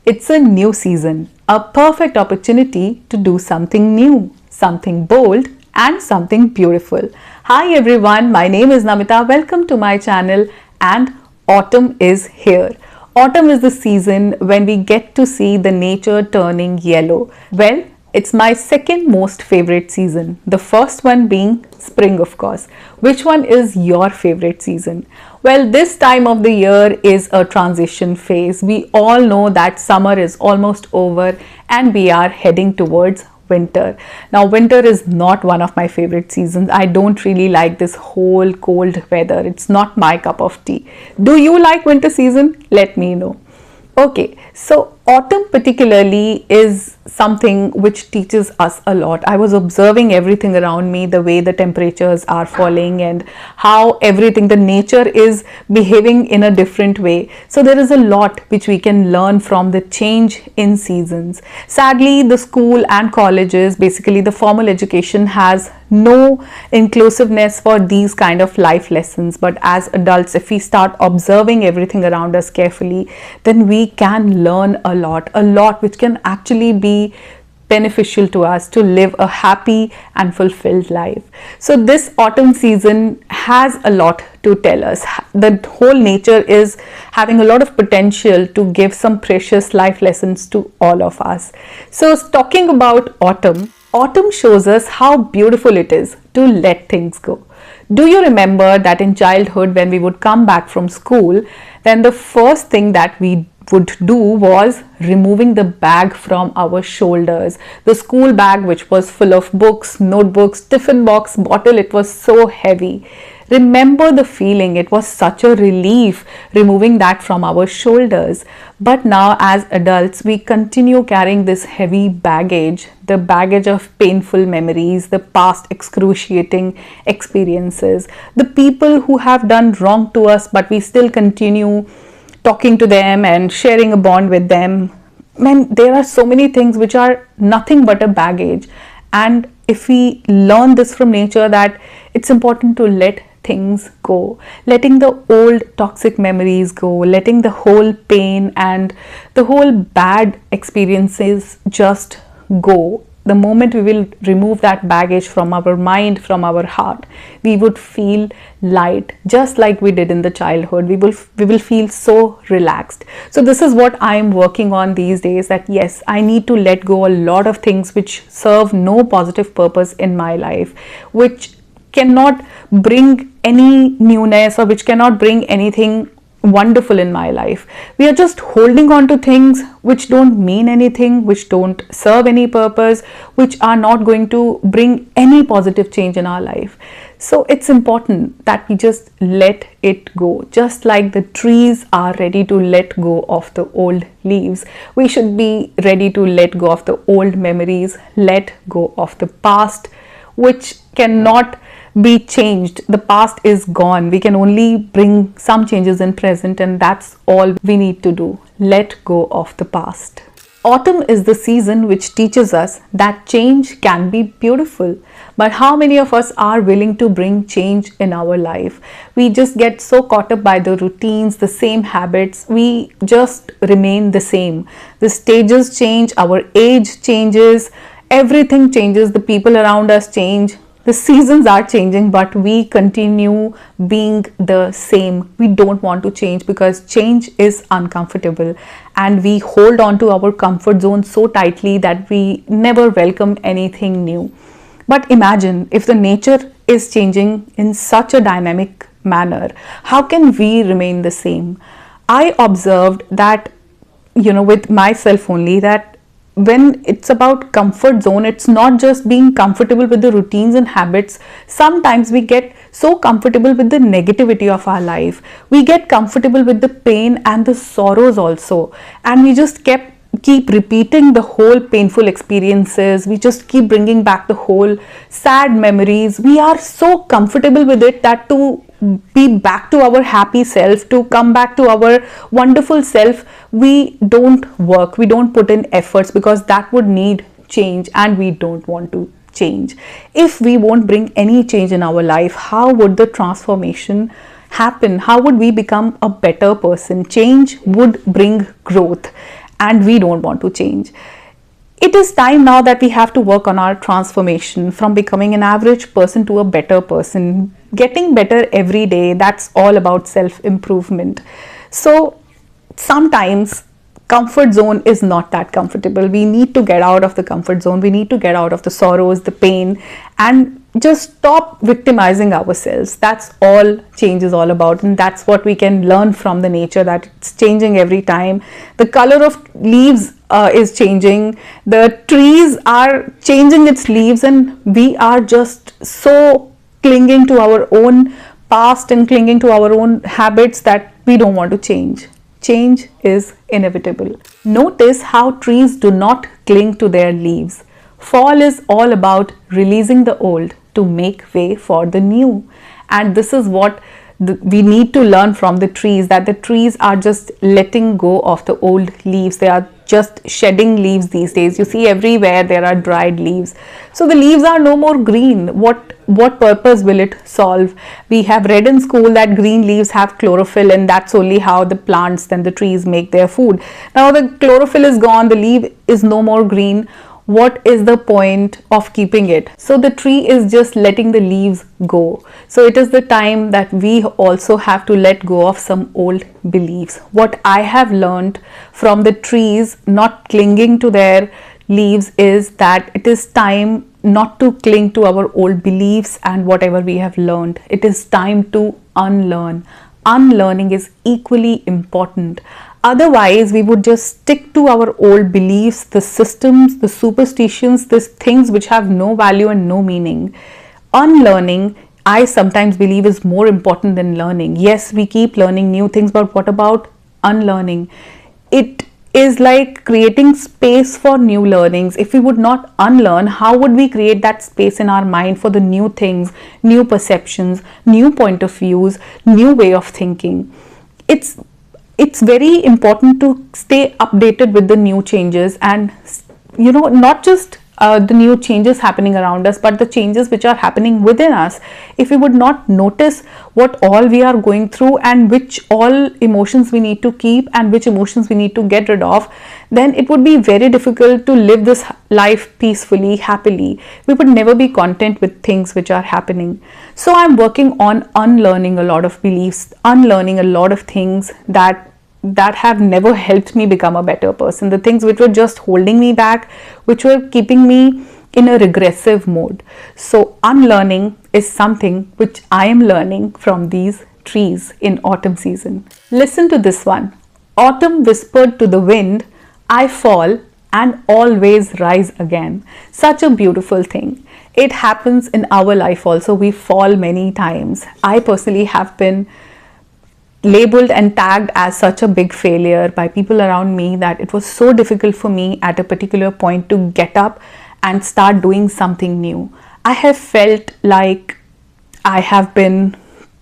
It's a new season, a perfect opportunity to do something new, something bold, and something beautiful. Hi everyone, my name is Namita. Welcome to my channel, and autumn is here. Autumn is the season when we get to see the nature turning yellow. Well, it's my second most favorite season. The first one being spring, of course. Which one is your favorite season? Well, this time of the year is a transition phase. We all know that summer is almost over and we are heading towards winter. Now, winter is not one of my favorite seasons. I don't really like this whole cold weather. It's not my cup of tea. Do you like winter season? Let me know. Okay, so autumn particularly is something which teaches us a lot. I was observing everything around me, the way the temperatures are falling and how everything, the nature is behaving in a different way. So there is a lot which we can learn from the change in seasons. Sadly, the school and colleges, basically the formal education, has no inclusiveness for these kind of life lessons. But as adults, if we start observing everything around us carefully, then we can learn a lot which can actually be beneficial to us to live a happy and fulfilled life. So this autumn season has a lot to tell us. The whole nature is having a lot of potential to give some precious life lessons to all of us. So talking about autumn, autumn shows us how beautiful it is to let things go. Do you remember that in childhood, when we would come back from school, then the first thing that we would do was removing the bag from our shoulders. The school bag, which was full of books, notebooks, tiffin box, bottle, it was so heavy. Remember the feeling. It was such a relief removing that from our shoulders. But now as adults, we continue carrying this heavy baggage, the baggage of painful memories, the past excruciating experiences, the people who have done wrong to us, but we still continue talking to them and sharing a bond with them. Man, there are so many things which are nothing but a baggage. And if we learn this from nature, that it's important to let things go, letting the old toxic memories go, letting the whole pain and the whole bad experiences just go. The moment we will remove that baggage from our mind, from our heart, we would feel light, just like we did in the childhood. We will feel so relaxed. So this is what I am working on these days, that yes, I need to let go a lot of things which serve no positive purpose in my life, which cannot bring any newness or which cannot bring anything wonderful in my life. We are just holding on to things which don't mean anything, which don't serve any purpose, which are not going to bring any positive change in our life. So it's important that we just let it go. Just like the trees are ready to let go of the old leaves, we should be ready to let go of the old memories, let go of the past, which cannot be changed. The past is gone. We can only bring some changes in present, and that's all we need to do. Let go of the past. Autumn is the season which teaches us that change can be beautiful. But how many of us are willing to bring change in our life? We just get so caught up by the routines, the same habits. We just remain the same. The stages change, our age changes, everything changes, the people around us change. The seasons are changing, but we continue being the same. We don't want to change because change is uncomfortable, and we hold on to our comfort zone so tightly that we never welcome anything new. But imagine if the nature is changing in such a dynamic manner, how can we remain the same? I observed that, with myself only, that when it's about comfort zone, it's not just being comfortable with the routines and habits. Sometimes we get so comfortable with the negativity of our life. We get comfortable with the pain and the sorrows also. And we just keep repeating the whole painful experiences. We just keep bringing back the whole sad memories. We are so comfortable with it that to be back to our happy self, to come back to our wonderful self, we don't work, we don't put in efforts, because that would need change and we don't want to change. If we won't bring any change in our life, how would the transformation happen? How would we become a better person? Change would bring growth. and we don't want to change. It is time now that we have to work on our transformation from becoming an average person to a better person, getting better every day. That's all about self-improvement. So sometimes comfort zone is not that comfortable. We need to get out of the comfort zone. We need to get out of the sorrows, the pain, and just stop victimizing ourselves. That's all change is all about, and that's what we can learn from the nature, that it's changing every time. The color of leaves is changing, the trees are changing its leaves, and we are just so clinging to our own past and clinging to our own habits that we don't want to change. Change is inevitable. Notice how trees do not cling to their leaves. Fall is all about releasing the old to make way for the new. And this is what we need to learn from the trees, that the trees are just letting go of the old leaves. They are just shedding leaves these days. You see everywhere there are dried leaves. So the leaves are no more green. What purpose will it solve? We have read in school that green leaves have chlorophyll, and that's only how the plants and the trees make their food. Now the chlorophyll is gone, the leaf is no more green. What is the point of keeping it? So the tree is just letting the leaves go. So it is the time that we also have to let go of some old beliefs. What I have learned from the trees not clinging to their leaves is that it is time not to cling to our old beliefs and whatever we have learned. It is time to unlearn. Unlearning is equally important. Otherwise, we would just stick to our old beliefs, the systems, the superstitions, these things which have no value and no meaning. Unlearning, I sometimes believe, is more important than learning. Yes, we keep learning new things, but what about unlearning? It is like creating space for new learnings. If we would not unlearn, how would we create that space in our mind for the new things, new perceptions, new point of views, new way of thinking? It's very important to stay updated with the new changes, and not just the new changes happening around us, but the changes which are happening within us. If we would not notice what all we are going through and which all emotions we need to keep and which emotions we need to get rid of, then it would be very difficult to live this life peacefully, happily. We would never be content with things which are happening. So I'm working on unlearning a lot of beliefs, unlearning a lot of things that have never helped me become a better person, the things which were just holding me back, which were keeping me in a regressive mode. So unlearning is something which I am learning from these trees in autumn season. Listen to this one. Autumn whispered to the wind, I fall and always rise again. Such a beautiful thing. It happens in our life also. We fall many times. I personally have been labeled and tagged as such a big failure by people around me that it was so difficult for me at a particular point to get up and start doing something new. I have felt like I have been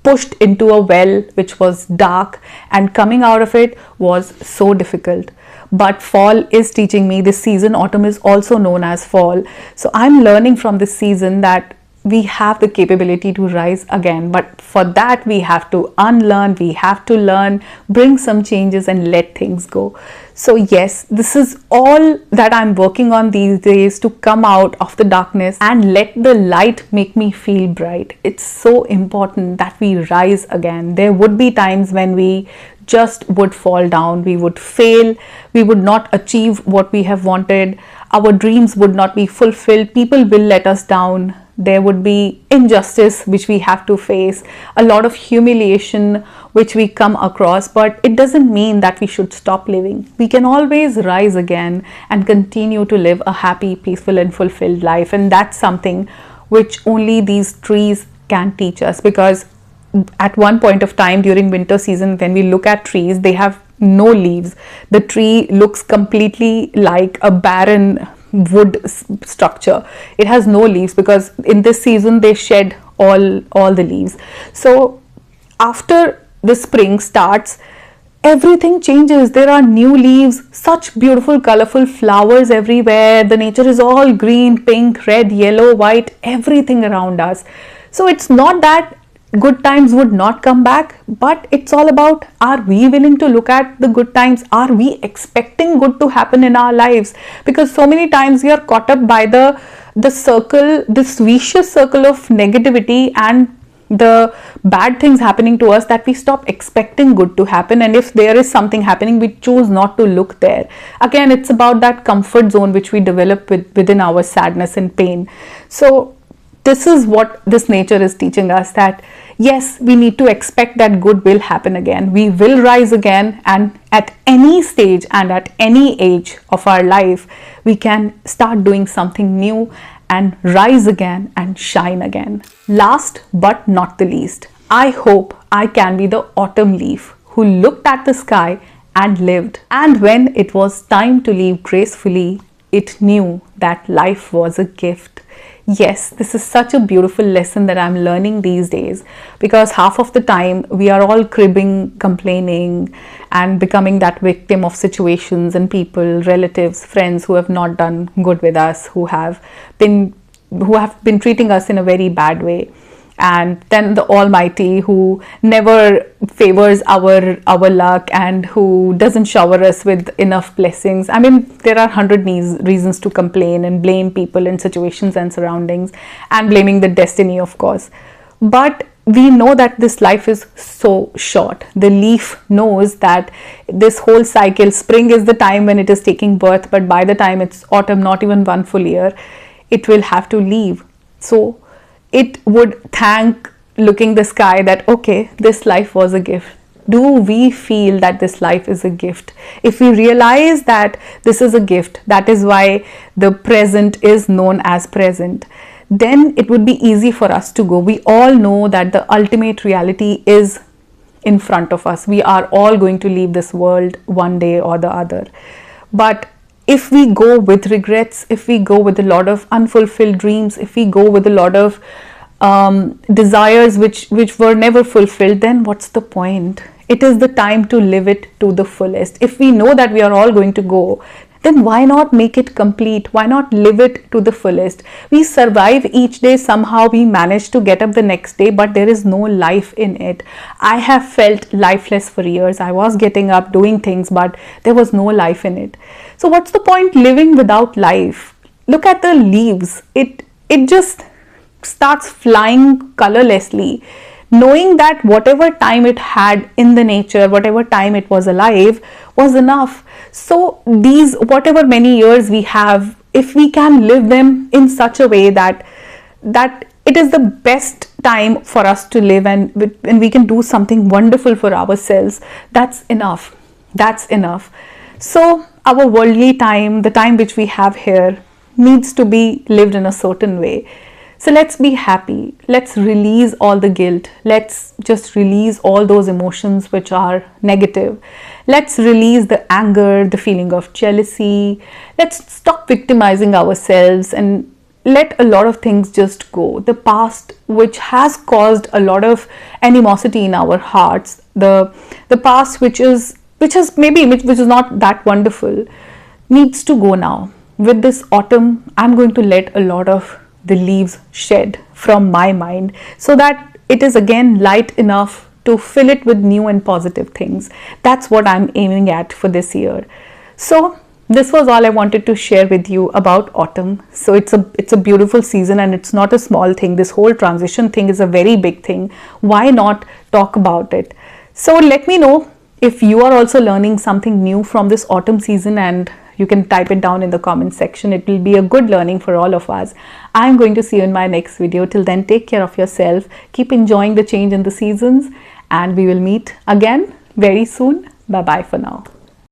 pushed into a well which was dark, and coming out of it was so difficult. But fall is teaching me, this season, autumn is also known as fall. So I'm learning from this season that we have the capability to rise again, but for that we have to unlearn, we have to learn, bring some changes and let things go. So yes, this is all that I'm working on these days, to come out of the darkness and let the light make me feel bright. It's so important that we rise again. There would be times when we just would fall down, we would fail, we would not achieve what we have wanted, our dreams would not be fulfilled, people will let us down. There would be injustice which we have to face, a lot of humiliation which we come across, but it doesn't mean that we should stop living. We can always rise again and continue to live a happy, peaceful and fulfilled life. And that's something which only these trees can teach us, because at one point of time during winter season, when we look at trees, they have no leaves. The tree looks completely like a barren wood structure. It has no leaves because in this season they shed all the leaves. So after the spring starts, everything changes. There are new leaves, such beautiful colorful flowers everywhere. The nature is all green, pink, red, yellow, white, everything around us. So it's not that good times would not come back, but it's all about, are we willing to look at the good times? Are we expecting good to happen in our lives? Because so many times we are caught up by the circle, this vicious circle of negativity and the bad things happening to us, that we stop expecting good to happen, and if there is something happening, we choose not to look there. Again, it's about that comfort zone which we develop within our sadness and pain. So this is what this nature is teaching us, that yes, we need to expect that good will happen again. We will rise again, and at any stage and at any age of our life, we can start doing something new and rise again and shine again. Last but not the least, I hope I can be the autumn leaf who looked at the sky and lived. And when it was time to leave gracefully, it knew that life was a gift. Yes, this is such a beautiful lesson that I'm learning these days, because half of the time we are all cribbing, complaining, and becoming that victim of situations and people, relatives, friends who have not done good with us, who have been treating us in a very bad way. And then the Almighty, who never favors our luck and who doesn't shower us with enough blessings. I mean, there are 100 reasons to complain and blame people and situations and surroundings, and blaming the destiny, of course. But we know that this life is so short. The leaf knows that this whole cycle, spring is the time when it is taking birth, but by the time it's autumn, not even one full year, it will have to leave. So it would thank looking the sky that, okay, this life was a gift. Do we feel that this life is a gift? If we realize that this is a gift, that is why the present is known as present, then it would be easy for us to go. We all know that the ultimate reality is in front of us. We are all going to leave this world one day or the other. But if we go with regrets, if we go with a lot of unfulfilled dreams, if we go with a lot of desires which were never fulfilled, then what's the point? It is the time to live it to the fullest. If we know that we are all going to go, then why not make it complete? Why not live it to the fullest? We survive each day, somehow we manage to get up the next day, but there is no life in it. I have felt lifeless for years. I was getting up, doing things, but there was no life in it. So what's the point living without life? Look at the leaves. It just starts flying colorlessly, knowing that whatever time it had in the nature, whatever time it was alive, was enough. So these whatever many years we have, if we can live them in such a way that it is the best time for us to live, and we can do something wonderful for ourselves, that's enough. That's enough. So our worldly time, the time which we have here, needs to be lived in a certain way. So let's be happy. Let's release all the guilt. Let's just release all those emotions which are negative. Let's release the anger, the feeling of jealousy. Let's stop victimizing ourselves and let a lot of things just go. The past, which has caused a lot of animosity in our hearts, the past which is not that wonderful, needs to go now. With this autumn, I'm going to let a lot of the leaves shed from my mind, so that it is again light enough to fill it with new and positive things. That's what I'm aiming at for this year. So this was all I wanted to share with you about autumn. So it's a beautiful season, and it's not a small thing. This whole transition thing is a very big thing. Why not talk about it? So let me know if you are also learning something new from this autumn season, and you can type it down in the comment section. It will be a good learning for all of us. I'm going to see you in my next video. Till then, take care of yourself. Keep enjoying the change in the seasons, and we will meet again very soon. Bye bye for now.